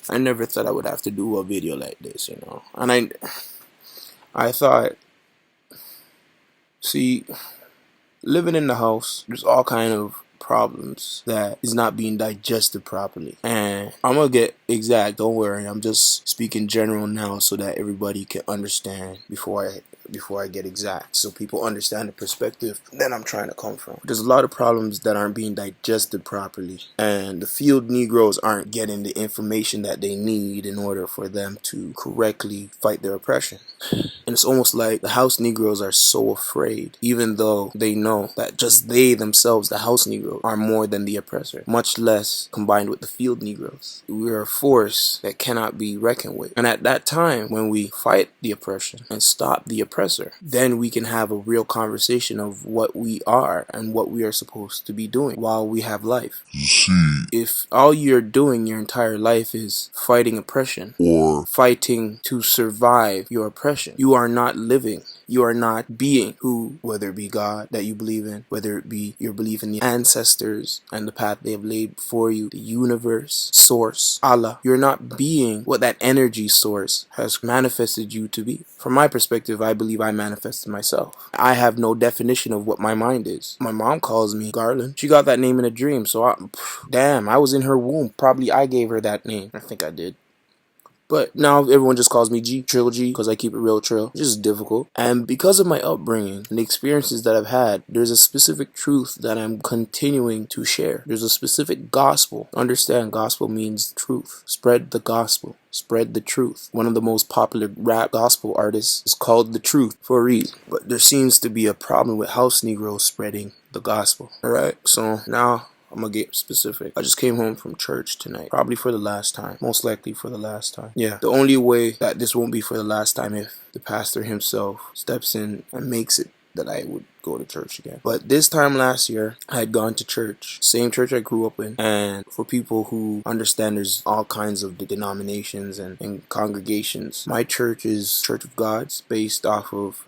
I never thought I would have to do a video like this, and I thought, see, living in the house, there's all kind of problems that is not being digested properly. And I'm gonna get exact, don't worry. I'm just speaking general now so that everybody can understand before I get exact, so people understand the perspective that I'm trying to come from. There's a lot of problems that aren't being digested properly, and the field Negroes aren't getting the information that they need in order for them to correctly fight their oppression. And it's almost like the house Negroes are so afraid, even though they know that just they themselves, the house Negroes, are more than the oppressor, much less combined with the field Negroes. We are a force that cannot be reckoned with. And at that time, when we fight the oppression and stop the oppressor, then we can have a real conversation of what we are and what we are supposed to be doing while we have life. If all you're doing your entire life is fighting oppression or fighting to survive your oppression, you are not living. You are not being who, whether it be God that you believe in, whether it be your belief in the ancestors and the path they have laid before you, the universe, source, Allah. You're not being what that energy source has manifested you to be. From my perspective, I believe I manifested myself. I have no definition of what my mind is. My mom calls me Garland. She got that name in a dream, so damn, I was in her womb. Probably I gave her that name. I think I did. But now everyone just calls me TriLLG because I keep it real trill, which is difficult. And because of my upbringing and the experiences that I've had, there's a specific truth that I'm continuing to share. There's a specific gospel. Understand, gospel means truth. Spread the gospel. Spread the truth. One of the most popular rap gospel artists is called The Truth for a reason. But there seems to be a problem with house Negroes spreading the gospel. Alright, so now I'm gonna get specific. I just came home from church tonight. Probably for the last time. Most likely for the last time. Yeah. The only way that this won't be for the last time if the pastor himself steps in and makes it that I would go to church again. But this time last year, I had gone to church. Same church I grew up in. And for people who understand there's all kinds of denominations and congregations, my church is Church of God's, based off of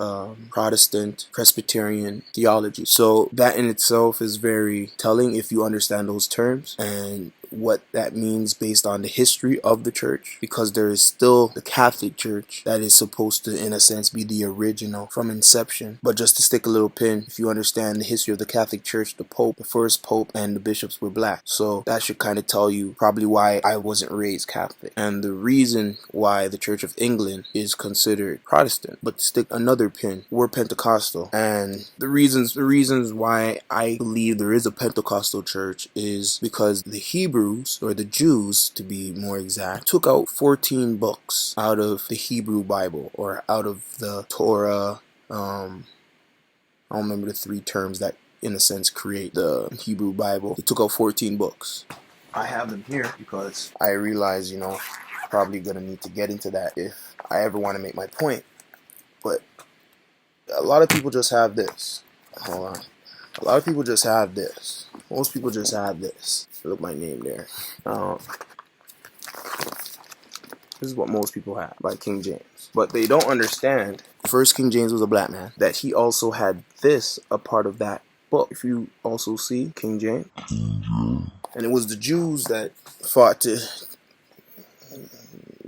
Protestant Presbyterian theology. So that in itself is very telling if you understand those terms and what that means based on the history of the church, because there is still the Catholic Church that is supposed to, in a sense, be the original from inception. But just to stick a little pin, if you understand the history of the Catholic Church, the Pope, the first Pope, and the bishops were black. So that should kind of tell you probably why I wasn't raised Catholic, and the reason why the Church of England is considered Protestant. But to stick another pin, we're Pentecostal, and the reasons why I believe there is a Pentecostal church is because the Hebrews, or the Jews to be more exact, took out 14 books out of the Hebrew Bible, or out of the Torah. I don't remember the three terms that in a sense create the Hebrew Bible. They took out 14 books. I have them here because I realize, probably gonna need to get into that if I ever want to make my point. But a lot of people just have this. Hold on. A lot of people just have this. Most people just have this. Look, my name there. This is what most people have by King James. But they don't understand, first King James was a black man, that he also had this a part of that book. If you also see King James. And it was the Jews that fought to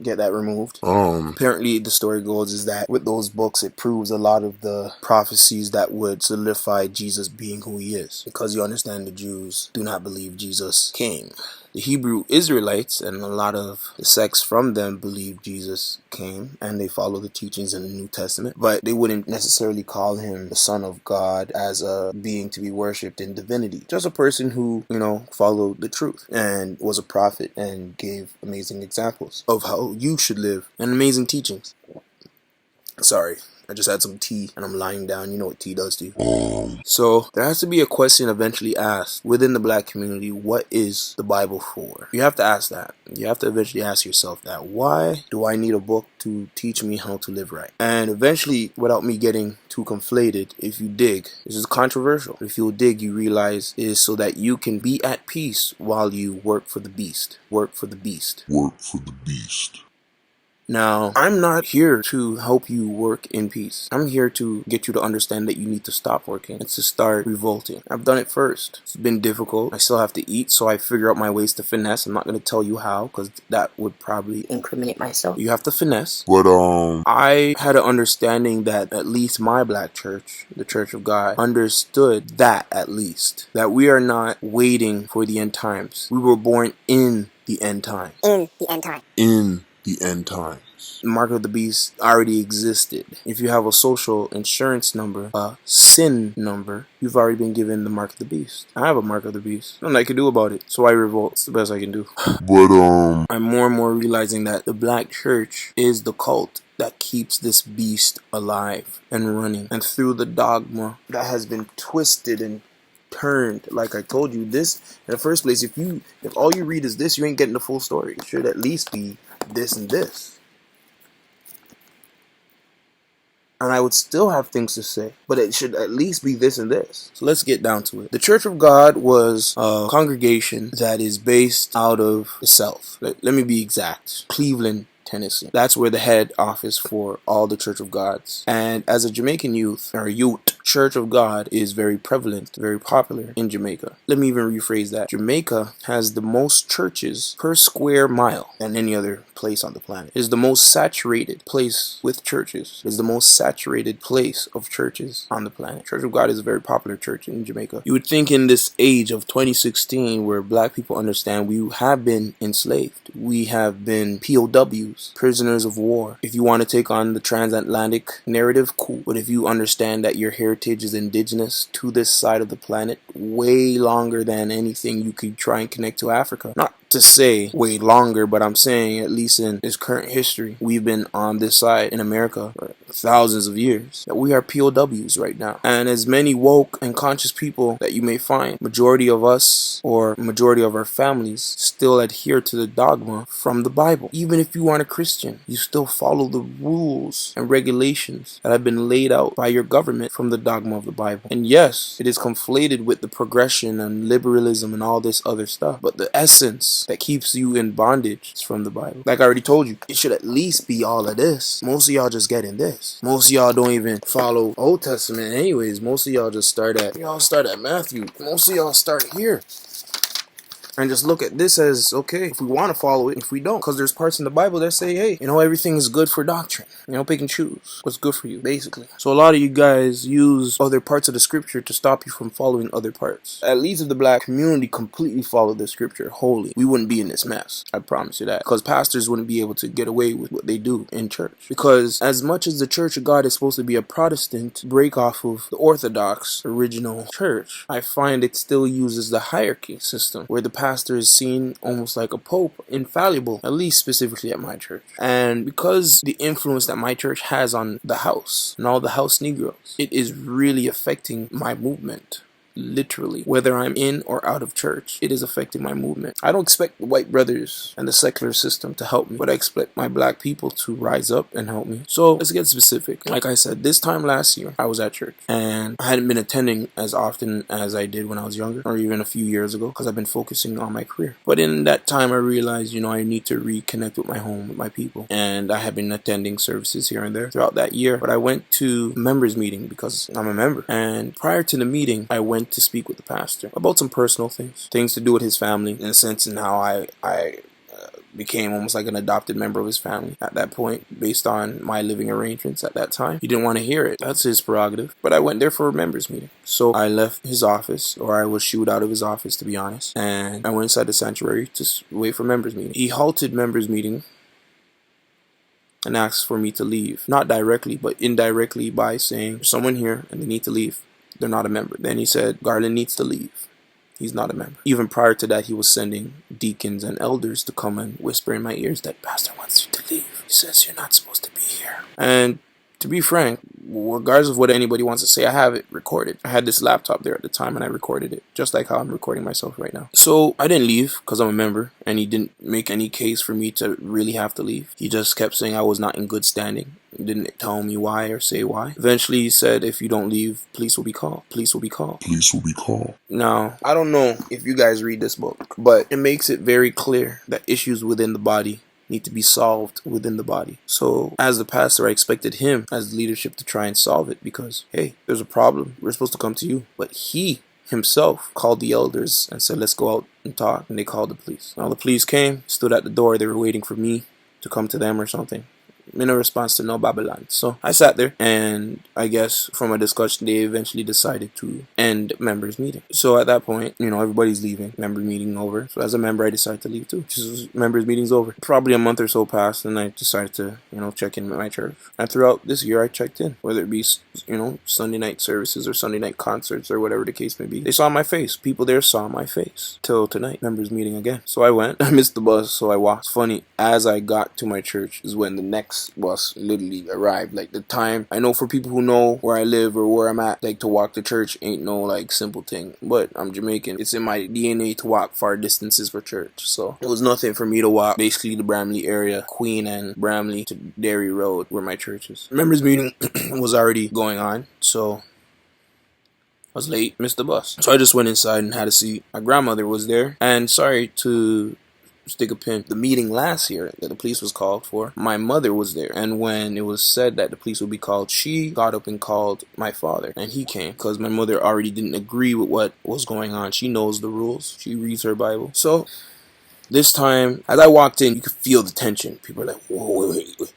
get that removed. Apparently the story goes is that with those books it proves a lot of the prophecies that would solidify Jesus being who he is, because you understand the Jews do not believe Jesus came. The Hebrew Israelites and a lot of the sects from them believe Jesus came, and they follow the teachings in the New Testament, but they wouldn't necessarily call him the Son of God as a being to be worshipped in divinity. Just a person who, followed the truth and was a prophet and gave amazing examples of how you should live and amazing teachings. Sorry, I just had some tea and I'm lying down. You know what tea does to you. So there has to be a question eventually asked within the black community: what is the Bible for? You have to ask that. You have to eventually ask yourself that. Why do I need a book to teach me how to live right? And eventually, without me getting too conflated, if you dig, this is controversial. If you'll dig, you realize it is so that you can be at peace while you work for the beast. Work for the beast. Work for the beast. Now, I'm not here to help you work in peace. I'm here to get you to understand that you need to stop working and to start revolting. I've done it first. It's been difficult. I still have to eat, so I figure out my ways to finesse. I'm not going to tell you how, because that would probably incriminate myself. You have to finesse. But I had an understanding that at least my black church, the Church of God, understood that at least. That we are not waiting for the end times. We were born in the end times. In the end time. In the end times. Mark of the Beast already existed. If you have a social insurance number, a sin number, you've already been given the Mark of the Beast. I have a Mark of the Beast. Nothing I can do about it. So I revolt. It's the best I can do. But I'm more and more realizing that the black church is the cult that keeps this beast alive and running. And through the dogma that has been twisted and turned, like I told you, this in the first place, if all you read is this, you ain't getting the full story. It should at least be this and this. And I would still have things to say, but it should at least be this and this. So let's get down to it. The Church of God was a congregation that is based out of the South. Let me be exact. Cleveland, Tennessee. That's where the head office for all the Church of Gods. And as a Jamaican youth, Church of God is very prevalent, very popular in Jamaica. Let me even rephrase that. Jamaica has the most churches per square mile than any other place on the planet. It is the most saturated place with churches. It is the most saturated place of churches on the planet. Church of God is a very popular church in Jamaica. You would think in this age of 2016 where black people understand we have been enslaved. We have been POWs, prisoners of war. If you want to take on the transatlantic narrative, cool. But if you understand that your heritage is indigenous to this side of the planet way longer than anything you could try and connect to Africa. Not to say way longer, but I'm saying at least in this current history, we've been on this side in America for thousands of years. That we are POWs right now. And as many woke and conscious people that you may find, majority of us or majority of our families still adhere to the dogma from the Bible. Even if you aren't a Christian, you still follow the rules and regulations that have been laid out by your government from the dogma of the Bible. And yes, it is conflated with the progression and liberalism and all this other stuff, but the essence that keeps you in bondage is from the Bible. Like I already told you, it should at least be all of this. Most of y'all just getting this. Most of y'all don't even follow Old Testament anyways. Most of y'all just start at Matthew. Most of y'all start here. And just look at this as, okay, if we want to follow it, if we don't. Because there's parts in the Bible that say, hey, everything is good for doctrine. Pick and choose what's good for you, basically. So a lot of you guys use other parts of the scripture to stop you from following other parts. At least if the black community completely followed the scripture wholly, we wouldn't be in this mess. I promise you that. Because pastors wouldn't be able to get away with what they do in church. Because as much as the Church of God is supposed to be a Protestant break off of the Orthodox original church, I find it still uses the hierarchy system where the pastor is seen almost like a pope, infallible, at least specifically at my church. And because the influence that my church has on the house and all the house Negroes, it is really affecting my movement. Literally, whether I'm in or out of church, it is affecting my movement. I don't expect the white brothers and the secular system to help me, but I expect my black people to rise up and help me. So let's get specific. Like I said, this time last year, I was at church and I hadn't been attending as often as I did when I was younger or even a few years ago because I've been focusing on my career. But in that time, I realized, I need to reconnect with my home, with my people. And I have been attending services here and there throughout that year. But I went to members meeting because I'm a member. And prior to the meeting, I went to speak with the pastor about some personal things to do with his family, in a sense, and how I became almost like an adopted member of his family at that point based on my living arrangements at that time. He didn't want to hear it. That's his prerogative. But I went there for a members meeting. So I left his office, or I was shooed out of his office, to be honest, and I went inside the sanctuary to wait for members meeting. He halted members meeting and asked for me to leave. Not directly, but indirectly by saying, there's someone here and they need to leave. They're not a member. Then he said, Garland needs to leave. He's not a member. Even prior to that, he was sending deacons and elders to come and whisper in my ears that pastor wants you to leave. He says you're not supposed to be here. And to be frank, regardless of what anybody wants to say, I have it recorded. I had this laptop there at the time and I recorded it, just like how I'm recording myself right now. So I didn't leave because I'm a member, and he didn't make any case for me to really have to leave. He just kept saying I was not in good standing. He didn't tell me why or say why. Eventually he said, if you don't leave, police will be called. Police will be called. Police will be called. Now, I don't know if you guys read this book, but it makes it very clear that issues within the body need to be solved within the body. So as the pastor, I expected him as the leadership to try and solve it because, hey, there's a problem. We're supposed to come to you. But he himself called the elders and said, let's go out and talk. And they called the police. Now the police came, stood at the door. They were waiting for me to come to them or something. In a response to no Babylon. So I sat there, and I guess from a discussion they eventually decided to end members meeting. So at that point, everybody's leaving, member meeting over. So as a member I decided to leave too. Just members meeting's over. Probably a month or so passed, and I decided to check in with my church. And throughout this year I checked in, whether it be Sunday night services or Sunday night concerts or whatever the case may be. They saw my face. People there saw my face. Till tonight, members meeting again. So I went. I missed the bus, so I walked. It's funny, as I got to my church is when the next bus literally arrived. Like the time, I know for people who know where I live or where I'm at, like to walk to church ain't no like simple thing, but I'm Jamaican. It's in my DNA to walk far distances for church, so it was nothing for me to walk basically the Bramley area, Queen and Bramley to Derry Road where my church is. Members meeting was already going on, so I was late, missed the bus. So I just went inside and had a seat. My grandmother was there, and sorry to stick a pin, the meeting last year that the police was called for, my mother was there, and when it was said that the police would be called, she got up and called my father, and he came because my mother already didn't agree with what was going on. She knows the rules, she reads her Bible. So this time, as I walked in, you could feel the tension. People are like, whoa, wait.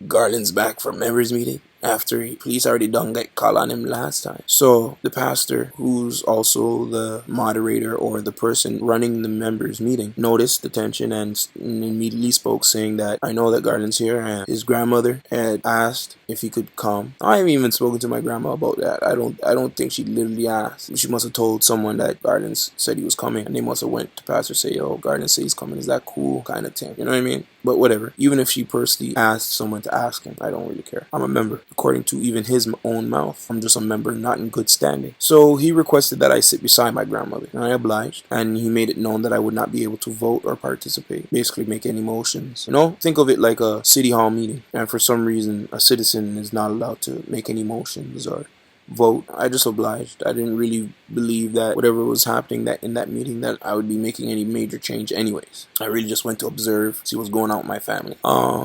Garland's back from members meeting after police already done get call on him last time. So the pastor, who's also the moderator or the person running the members meeting, noticed the tension and immediately spoke, saying that I know that Garland's here, and his grandmother had asked if he could come. I haven't even spoken to my grandma about that. I don't think she literally asked. She must have told someone that Garland said he was coming, and they must have went to pastor say, yo, Garland says he's coming, is that cool, kind of thing, you know what I mean? But whatever, even if she personally asked someone to ask him, I don't really care. I'm a member, according to even his own mouth. I'm just a member, not in good standing. So he requested that I sit beside my grandmother, and I obliged, and he made it known that I would not be able to vote or participate, basically make any motions. Think of it like a city hall meeting, and for some reason a citizen is not allowed to make any motions or vote. I just obliged. I didn't really believe that whatever was happening that in that meeting that I would be making any major change anyways. I really just went to observe, see what's going on with my family.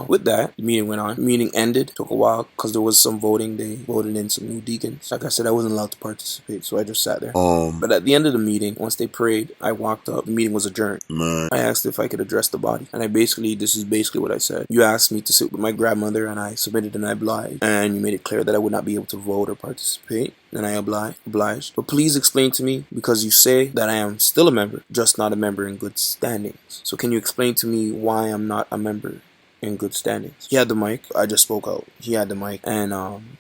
With that, the meeting went on. The meeting ended. Took a while because there was some voting. They voted in some new deacons. Like I said, I wasn't allowed to participate, so I just sat there. But at the end of the meeting, once they prayed, I walked up. The meeting was adjourned. I asked if I could address the body, and this is basically what I said. You asked me to sit with my grandmother, and I submitted and I obliged, and you made it clear that I would not be able to vote or participate. And I obliged. But please explain to me, because you say that I am still a member, just not a member in good standings. So can you explain to me why I'm not a member in good standings? He had the mic. I just spoke out. He had the mic, and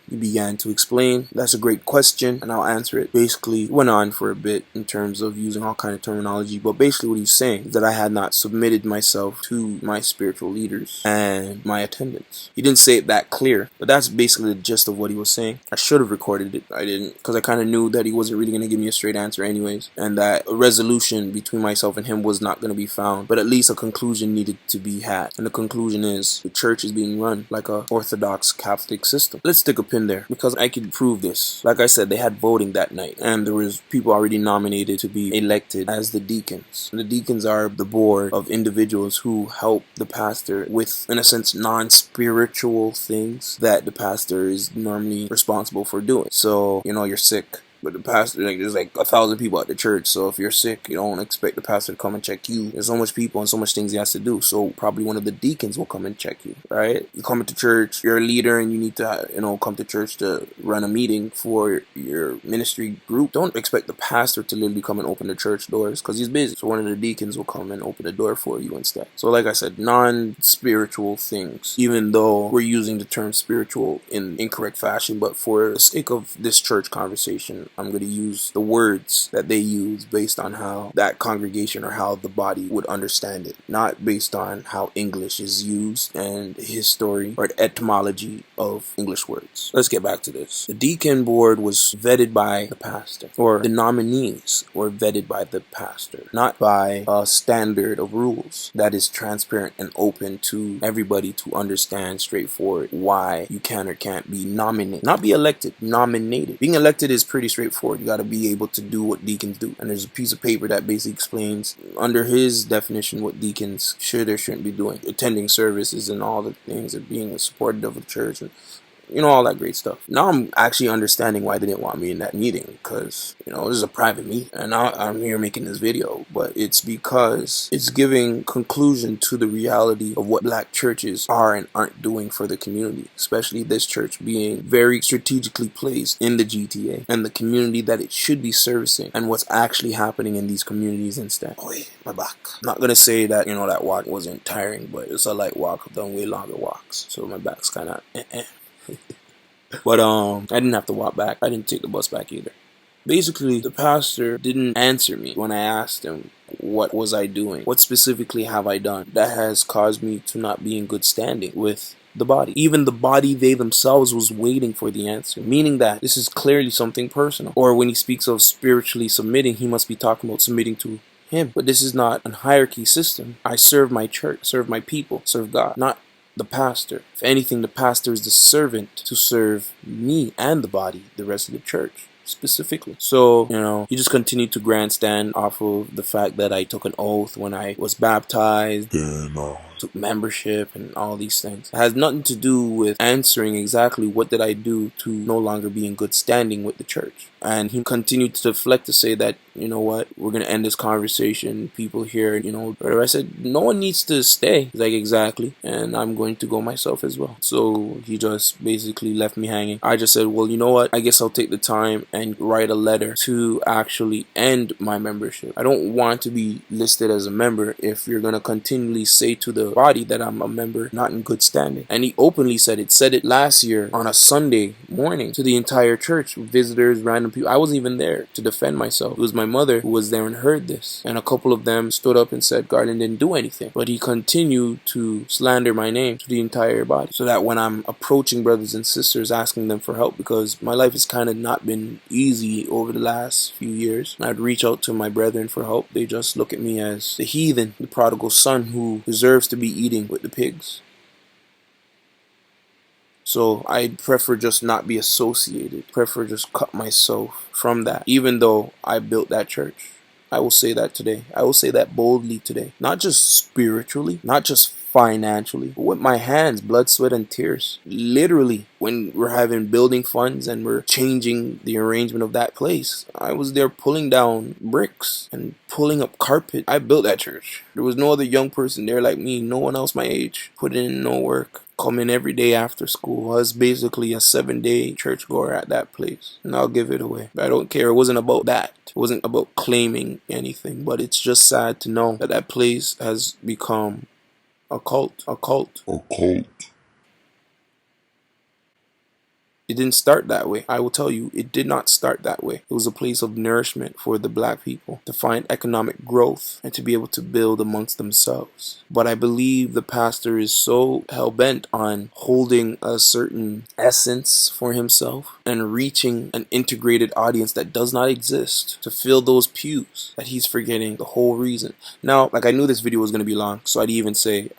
he began to explain. That's a great question, and I'll answer it. Basically, went on for a bit in terms of using all kind of terminology, but basically what he's saying is that I had not submitted myself to my spiritual leaders and my attendants. He didn't say it that clear, but that's basically the gist of what he was saying. I should have recorded it. I didn't, because I kind of knew that he wasn't really going to give me a straight answer anyways, and that a resolution between myself and him was not going to be found, but at least a conclusion needed to be had. And the conclusion is the church is being run like a Orthodox Catholic system. Let's stick a pin there, because I can prove this. Like I said, they had voting that night, and there was people already nominated to be elected as the deacons. And the deacons are the board of individuals who help the pastor with, in a sense, non-spiritual things that the pastor is normally responsible for doing. So, you're sick, but the pastor, there's 1,000 people at the church, so if you're sick, you don't expect the pastor to come and check you. There's so much people and so much things he has to do, so probably one of the deacons will come and check you, right? You come into church, you're a leader, and you need to, come to church to run a meeting for your ministry group. Don't expect the pastor to literally come and open the church doors, because he's busy, so one of the deacons will come and open the door for you instead. So like I said, non-spiritual things, even though we're using the term spiritual in incorrect fashion, but for the sake of this church conversation, I'm going to use the words that they use based on how that congregation or how the body would understand it, not based on how English is used and the history or the etymology of English words. Let's get back to this. The deacon board was vetted by the pastor, or the nominees were vetted by the pastor, not by a standard of rules that is transparent and open to everybody to understand straightforward why you can or can't be nominated. Not be elected, nominated. Being elected is pretty straightforward. You got to be able to do what deacons do. And there's a piece of paper that basically explains, under his definition, what deacons should or shouldn't be doing. Attending services and all the things, and being supportive of the church, and all that great stuff. Now I'm actually understanding why they didn't want me in that meeting, because, this is a private meeting, and I'm here making this video, but it's because it's giving conclusion to the reality of what black churches are and aren't doing for the community, especially this church being very strategically placed in the GTA and the community that it should be servicing, and what's actually happening in these communities instead. Oh, wait, my back. I'm not gonna say that, that walk wasn't tiring, but it's a light walk. I've done way longer walks, so my back's kind of But I didn't have to walk back. I didn't take the bus back either. Basically, the pastor didn't answer me when I asked him, what was I doing? What specifically have I done that has caused me to not be in good standing with the body? Even the body, they themselves, was waiting for the answer, meaning that this is clearly something personal. Or when he speaks of spiritually submitting, he must be talking about submitting to him. But this is not a hierarchy system. I serve my church, serve my people, serve God, not the pastor. If anything, the pastor is the servant to serve me and the body, the rest of the church specifically. So, he just continued to grandstand off of the fact that I took an oath when I was baptized, took membership, and all these things. It has nothing to do with answering exactly what did I do to no longer be in good standing with the church. And he continued to deflect to say that, you know what, we're going to end this conversation. People here, but I said, no one needs to stay. He's like, exactly. And I'm going to go myself as well. So he just basically left me hanging. I just said, well, you know what, I guess I'll take the time and write a letter to actually end my membership. I don't want to be listed as a member if you're going to continually say to the body that I'm a member not in good standing. And he openly said it last year on a Sunday morning to the entire church, visitors, random people. I wasn't even there to defend myself. It was my mother who was there and heard this, and a couple of them stood up and said Garland didn't do anything, but he continued to slander my name to the entire body, so that when I'm approaching brothers and sisters asking them for help, because my life has kind of not been easy over the last few years, I'd reach out to my brethren for help. They just look at me as the heathen, the prodigal son who deserves to be eating with the pigs. So I prefer just not be associated, prefer just cut myself from that, even though I built that church. I will say that today. I will say that boldly today. Not just spiritually, not just financially, but with my hands, blood, sweat, and tears. Literally, when we're having building funds and we're changing the arrangement of that place, I was there pulling down bricks and pulling up carpet. I built that church. There was no other young person there like me, no one else my age, put in no work. Come in every day after school. I was basically a 7-day churchgoer at that place. And I'll give it away. But I don't care. It wasn't about that. It wasn't about claiming anything. But it's just sad to know that that place has become a cult. A cult. It didn't start that way. I will tell you, it did not start that way. It was a place of nourishment for the black people to find economic growth and to be able to build amongst themselves. But I believe the pastor is so hell-bent on holding a certain essence for himself and reaching an integrated audience that does not exist to fill those pews that he's forgetting the whole reason. Now, I knew this video was going to be long, so I'd even say,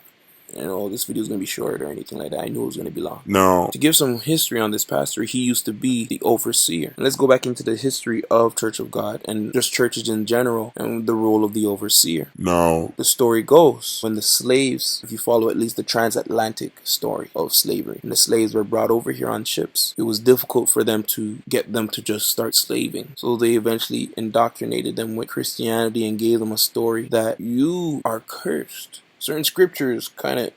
this video is going to be short or anything like that. I knew it was going to be long. No. To give some history on this pastor, he used to be the overseer. And let's go back into the history of Church of God and just churches in general and the role of the overseer. No. The story goes, when the slaves, if you follow at least the transatlantic story of slavery, and the slaves were brought over here on ships, it was difficult for them to get them to just start slaving. So they eventually indoctrinated them with Christianity and gave them a story that you are cursed. Certain scriptures kind of,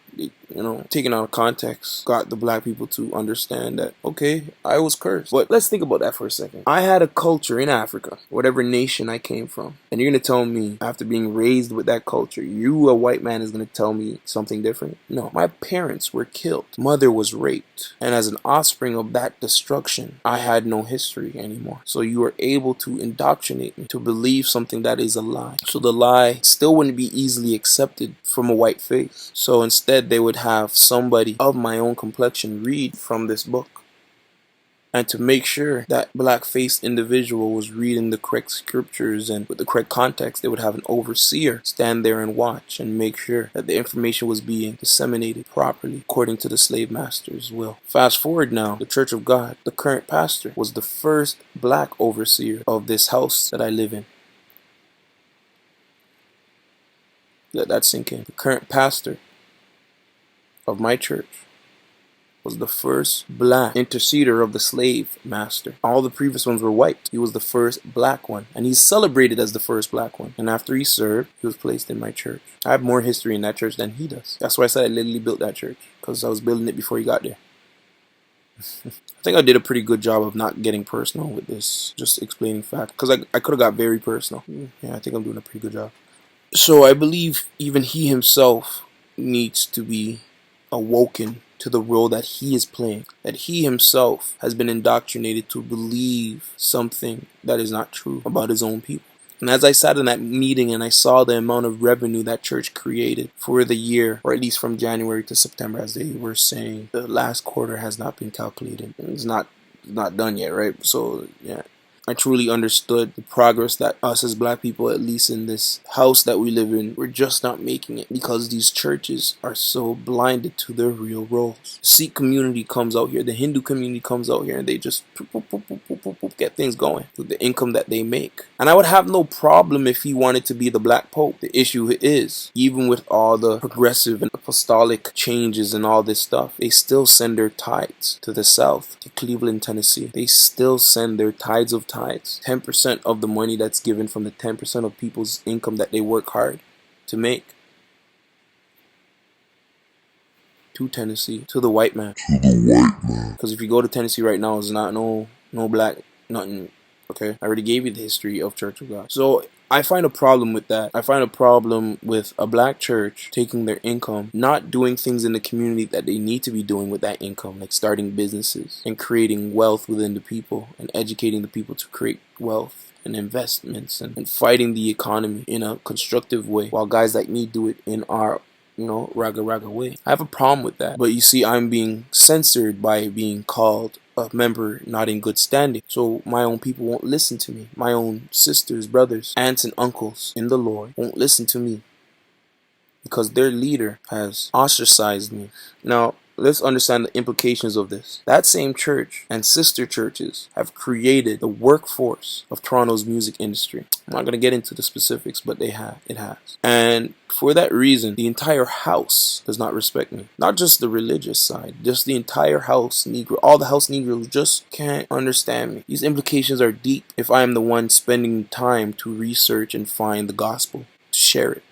taken out of context, got the black people to understand that, okay, I was cursed. But let's think about that for a second. I had a culture in Africa, whatever nation I came from, and you're going to tell me, after being raised with that culture, you, a white man, is going to tell me something different? No. My parents were killed. Mother was raped. And as an offspring of that destruction, I had no history anymore. So you were able to indoctrinate me to believe something that is a lie. So the lie still wouldn't be easily accepted from a white face. So instead, they would have somebody of my own complexion read from this book. and to make sure that black-faced individual was reading the correct scriptures and with the correct context, they would have an overseer stand there and watch and make sure that the information was being disseminated properly according to the slave master's will. Fast forward now, the Church of God, the current pastor was the first black overseer of this house that I live in. Let that sink in. The current pastor of my church was the first black interceder of the slave master. All the previous ones were white. He was the first black one, and he's celebrated as the first black one. And after he served, he was placed in my church. I have more history in that church than he does. That's why I said I literally built that church, because I was building it before he got there. I think I did a pretty good job of not getting personal with this, just explaining facts, because I could have got very personal. Yeah, I think I'm doing a pretty good job. So I believe even he himself needs to be awoken to the role that he is playing, that he himself has been indoctrinated to believe something that is not true about his own people. And as I sat in that meeting and I saw the amount of revenue that church created for the year, or at least from January to September, as they were saying, the last quarter has not been calculated. It's not done yet, right? So yeah, I truly understood the progress that us as black people, at least in this house that we live in, we're just not making it because these churches are so blinded to their real roles. The Sikh community comes out here, the Hindu community comes out here, and they just get things going with the income that they make. And I would have no problem if he wanted to be the black pope. The issue is, even with all the progressive and apostolic changes and all this stuff, they still send their tithes to the south, to Cleveland, Tennessee. They still send their tithes of tithes, 10% of the money that's given from the 10% of people's income that they work hard to make, to Tennessee, to the white man. Because if you go to Tennessee right now, it's not no black, nothing. Okay, I already gave you the history of Church of God. So I find a problem with that. I find a problem with a black church taking their income, not doing things in the community that they need to be doing with that income, like starting businesses and creating wealth within the people and educating the people to create wealth and investments and fighting the economy in a constructive way, while guys like me do it in our raga way. I have a problem with that. But you see, I'm being censored by being called a member not in good standing. So my own people won't listen to me. My own sisters, brothers, aunts, and uncles in the Lord won't listen to me because their leader has ostracized me. Now, let's understand the implications of this. That same church and sister churches have created the workforce of Toronto's music industry. I'm not going to get into the specifics, but it has. And for that reason, the entire house does not respect me. Not just the religious side, just the entire house Negro. All the house Negroes just can't understand me. These implications are deep if I am the one spending time to research and find the gospel, to share it.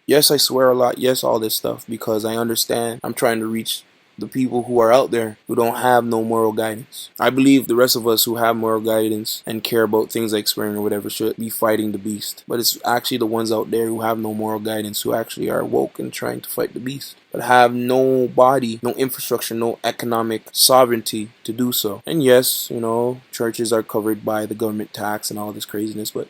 Yes, I swear a lot. Yes, all this stuff, because I understand I'm trying to reach the people who are out there who don't have no moral guidance. I believe the rest of us who have moral guidance and care about things like swearing or whatever should be fighting the beast. But it's actually the ones out there who have no moral guidance who actually are woke and trying to fight the beast, but have no body, no infrastructure, no economic sovereignty to do so. And yes, churches are covered by the government tax and all this craziness, but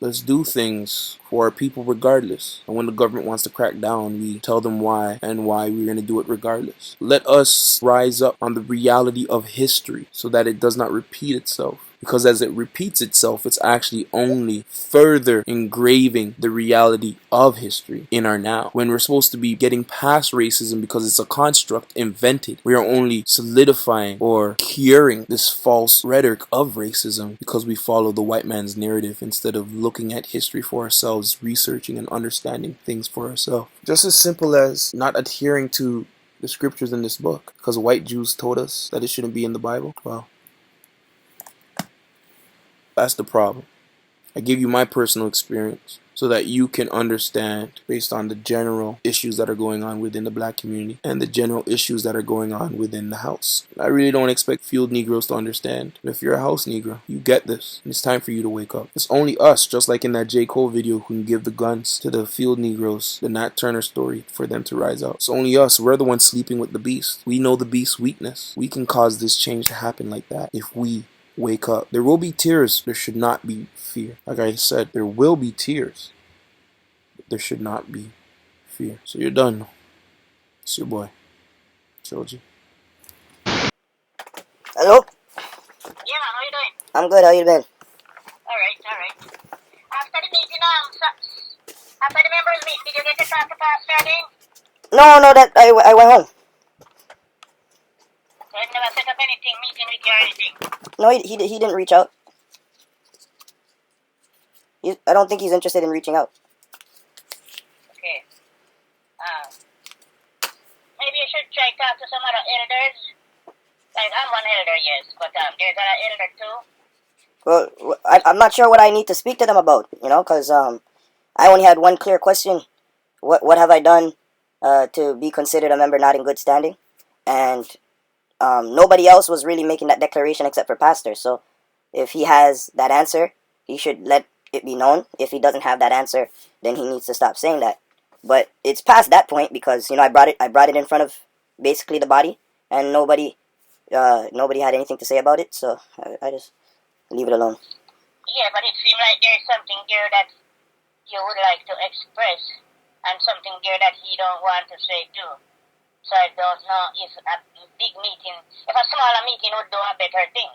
let's do things for our people regardless. And when the government wants to crack down, we tell them why and why we're going to do it regardless. Let us rise up on the reality of history so that it does not repeat itself. Because as it repeats itself, it's actually only further engraving the reality of history in our now. When we're supposed to be getting past racism because it's a construct invented, we are only solidifying or curing this false rhetoric of racism because we follow the white man's narrative instead of looking at history for ourselves, researching and understanding things for ourselves. Just as simple as not adhering to the scriptures in this book because white Jews told us that it shouldn't be in the Bible. Well, that's the problem. I give you my personal experience so that you can understand based on the general issues that are going on within the black community and the general issues that are going on within the house. I really don't expect field Negroes to understand. But if you're a house Negro, you get this. And it's time for you to wake up. It's only us, just like in that J. Cole video, who can give the guns to the field Negroes, the Nat Turner story, for them to rise up. It's only us. We're the ones sleeping with the beast. We know the beast's weakness. We can cause this change to happen like that if we wake up. There will be tears. There should not be fear. Like I said, there will be tears. But there should not be fear. So you're done. It's your boy, TriLLLG. I'm good. How you been? All right, all right. After the meeting, after the members meeting, did you get to talk to Pastor then? No, that I went home. So you never set up anything, meeting with you or anything? No, he didn't reach out. I don't think he's interested in reaching out. Okay. Maybe you should try to talk to some other elders. Like, I'm one elder, yes, but there's another elder too. Well, I'm not sure what I need to speak to them about. Because I only had one clear question. What have I done to be considered a member not in good standing? And nobody else was really making that declaration except for Pastor. So if he has that answer, he should let it be known. If he doesn't have that answer, then he needs to stop saying that. But it's past that point because I brought it in front of basically the body, and nobody had anything to say about it. So I just leave it alone. Yeah, but it seems like there's something there that you would like to express, and something there that he don't want to say too. So I don't know if a big meeting, if a smaller meeting would do a better thing.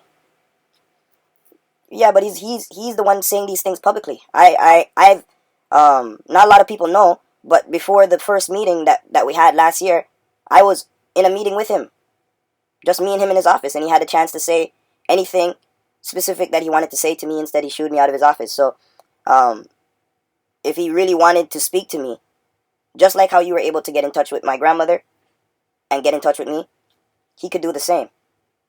Yeah, but he's the one saying these things publicly. I've not a lot of people know, but before the first meeting that we had last year, I was in a meeting with him, just me and him in his office, and he had a chance to say anything specific that he wanted to say to me. Instead, he shooed me out of his office. So, if he really wanted to speak to me, just like how you were able to get in touch with my grandmother and get in touch with me, he could do the same.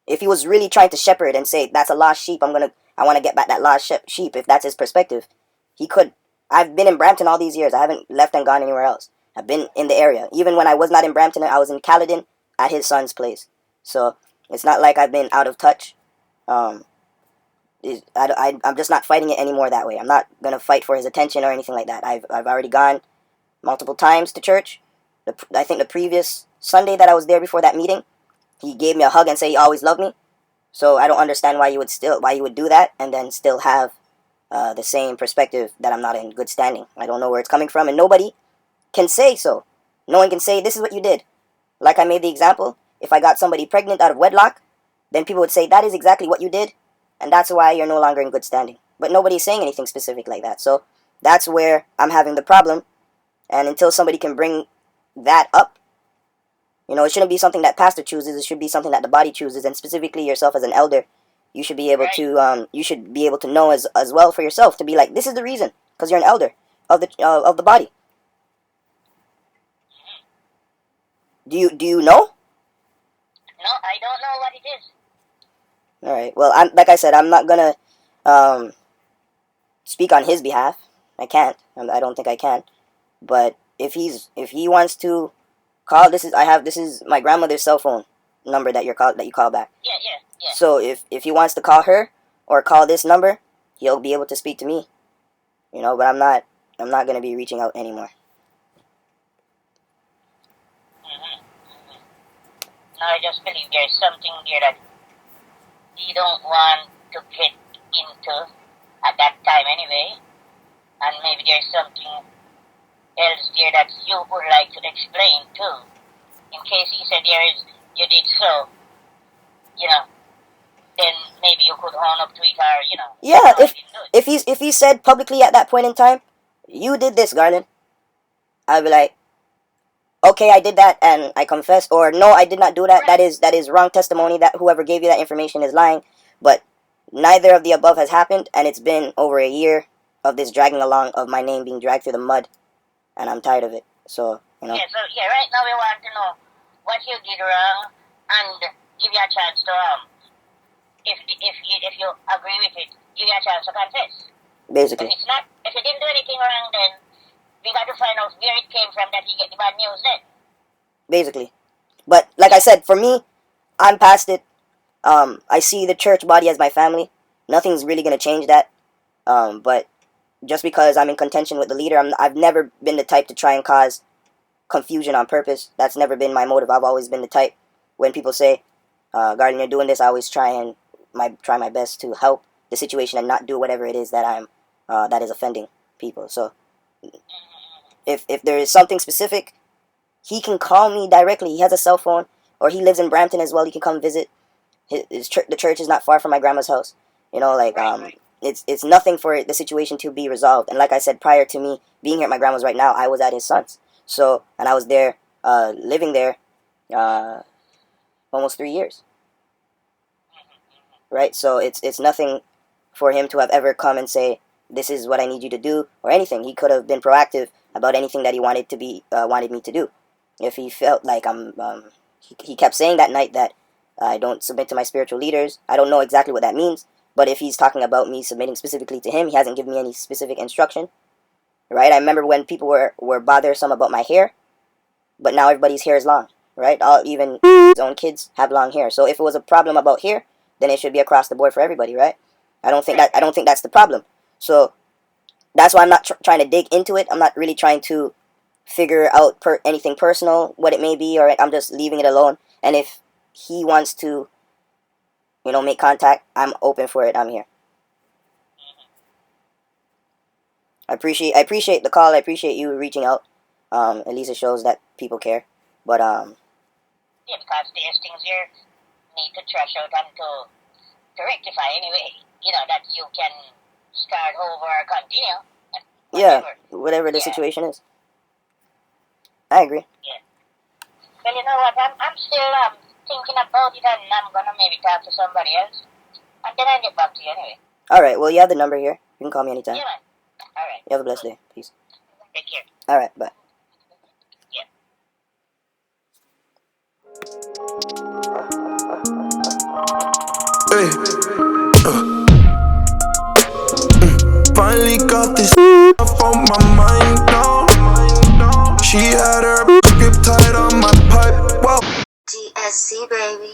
If he was really trying to shepherd and say, that's a lost sheep, I want to get back that lost sheep, if that's his perspective, he could. I've been in Brampton all these years. I haven't left and gone anywhere else. I've been in the area. Even when I was not in Brampton, I was in Caledon at his son's place. So it's not like I've been out of touch. I'm just not fighting it anymore that way. I'm not going to fight for his attention or anything like that. I've already gone multiple times to church. I think the previous Sunday that I was there before that meeting, he gave me a hug and said he always loved me. So I don't understand why you would do that and then still have the same perspective that I'm not in good standing. I don't know where it's coming from, and nobody can say so. No one can say this is what you did. Like I made the example, if I got somebody pregnant out of wedlock, then people would say that is exactly what you did, and that's why you're no longer in good standing. But nobody's saying anything specific like that. So that's where I'm having the problem. And until somebody can bring that up, it shouldn't be something that pastor chooses. It should be something that the body chooses, and specifically yourself as an elder, you should be able to know as well for yourself to be like, this is the reason, because you're an elder of the body. Do you know? No, I don't know what it is. All right. Well, like I said, I'm not gonna speak on his behalf. I can't. I don't think I can. But if he wants to call, this is my grandmother's cell phone number that you call back. Yeah. So if he wants to call her or call this number, he'll be able to speak to me. But I'm not gonna be reaching out anymore. No, I just believe there's something there that you don't want to get into at that time anyway, and maybe there's something else there that you would like to explain too. In case he said you did so, then maybe you could own up to it, or Yeah, if he said publicly at that point in time, you did this, Garland, I'd be like, okay, I did that and I confess, or no, I did not do that. Right. That is wrong testimony. That whoever gave you that information is lying. But neither of the above has happened, and it's been over a year of this dragging along, of my name being dragged through the mud, and I'm tired of it. So Yeah, right now we want to know what you did wrong and give you a chance to if you agree with it, give you a chance to confess. Basically. If you didn't do anything wrong, then we got to find out where it came from that you get the bad news then. Basically. But like I said, for me, I'm past it. I see the church body as my family. Nothing's really gonna change that. But just because I'm in contention with the leader, I've never been the type to try and cause confusion on purpose. That's never been my motive. I've always been the type, when people say, Garden, you're doing this, I always try my best to help the situation and not do whatever it is that that is offending people. So if there is something specific, he can call me directly. He has a cell phone, or he lives in Brampton as well. He can come visit. The church is not far from my grandma's house. You know, like it's nothing for the situation to be resolved. And like I said, prior to me being here at my grandma's right now, I was at his son's. So, and I was there, living there, almost 3 years. Right? So it's nothing for him to have ever come and say, this is what I need you to do, or anything. He could have been proactive about anything that he wanted me to do. If he felt like he kept saying that night that I don't submit to my spiritual leaders. I don't know exactly what that means, but if he's talking about me submitting specifically to him, he hasn't given me any specific instruction. Right? I remember when people were bothersome about my hair, but now everybody's hair is long. Right? Even his own kids have long hair. So if it was a problem about hair, then it should be across the board for everybody, right? I don't think that's the problem. So that's why I'm not trying to dig into it. I'm not really trying to figure out anything personal, what it may be, or I'm just leaving it alone. And if he wants to, make contact, I'm open for it. I'm here. I appreciate the call. I appreciate you reaching out. At least it shows that people care. But yeah, because there's things you need to trash out and to rectify anyway. That you can start over or continue. Yeah, whatever the situation is. I agree. Yeah. Well, you know what? I'm still thinking about it, and I'm gonna maybe talk to somebody else, and then I'll get back to you anyway. All right. Well, you have the number here. You can call me anytime. Yeah, man. All right. You have a blessed day. Peace. Take care. All right. Bye. Yeah. Finally got this on my mind now. She had her grip tight on my pipe. Wow. GSC baby.